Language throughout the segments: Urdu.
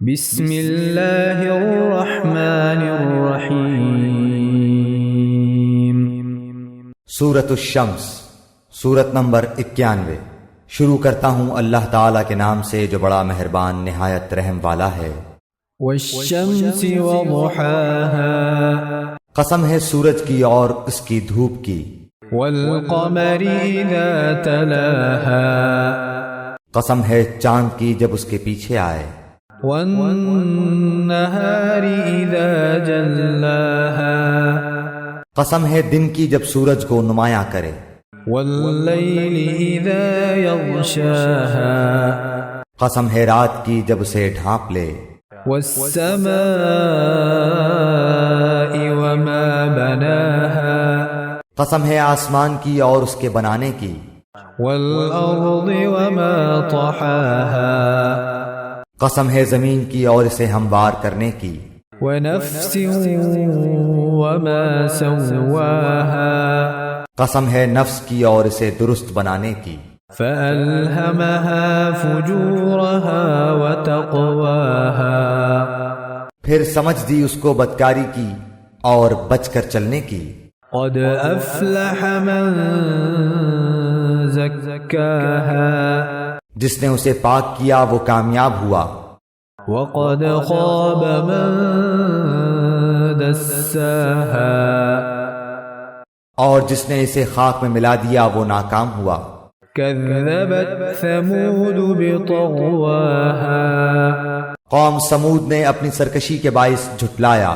بسم اللہ الرحمن الرحیم۔ سورۃ الشمس، سورت نمبر 91۔ شروع کرتا ہوں اللہ تعالیٰ کے نام سے جو بڑا مہربان نہایت رحم والا ہے۔ والشمس وضحاها، قسم ہے سورج کی اور اس کی دھوپ کی۔ والقمر اذا تلاها، قسم ہے چاند کی جب اس کے پیچھے آئے۔ والنہار اذا جلاها، قسم ہے دن کی جب سورج کو نمایاں کرے۔ واللیل اذا یغشاها، قسم ہے رات کی جب اسے ڈھانپ لے۔ والسماء وما بناها، قسم ہے آسمان کی اور اس کے بنانے کی۔ والارض وما طحاها، قسم ہے زمین کی اور اسے ہموار کرنے کی۔ ونفس وما سواها، قسم ہے نفس کی اور اسے درست بنانے کی۔ فألهمها فجورها وتقواها، پھر سمجھ دی اس کو بدکاری کی اور بچ کر چلنے کی۔ قد افلح من زکاها، جس نے اسے پاک کیا وہ کامیاب ہوا۔ وقد خاب من دساها، اور جس نے اسے خاک میں ملا دیا وہ ناکام ہوا۔ كذبت ثمود بطغواها، قوم سمود نے اپنی سرکشی کے باعث جھٹلایا۔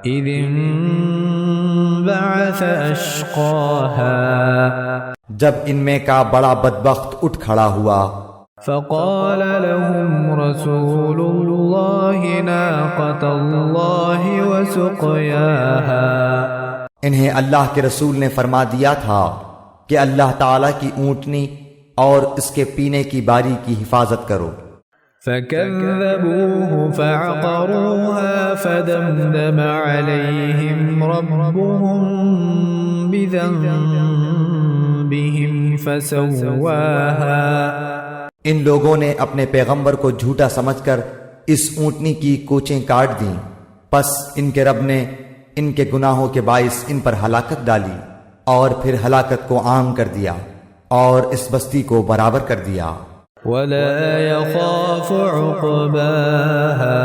إذ انبعث أشقاها، جب ان میں کا بڑا بدبخت اٹھ کھڑا ہوا۔ فقال لهم رسول الله ناقة الله وسقياها، انہیں اللہ کے رسول نے فرما دیا تھا کہ اللہ تعالیٰ کی اونٹنی اور اس کے پینے کی باری کی حفاظت کرو۔ فكذبوه فعقروها فدمدم عليهم ربهم بذنبهم فسواها، ان لوگوں نے اپنے پیغمبر کو جھوٹا سمجھ کر اس اونٹنی کی کوچیں کاٹ دیں، پس ان کے رب نے ان کے گناہوں کے باعث ان پر ہلاکت ڈالی اور پھر ہلاکت کو عام کر دیا اور اس بستی کو برابر کر دیا۔ ولا يخاف عقباها،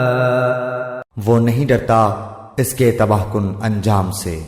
وہ نہیں ڈرتا اس کے تباہ کن انجام سے۔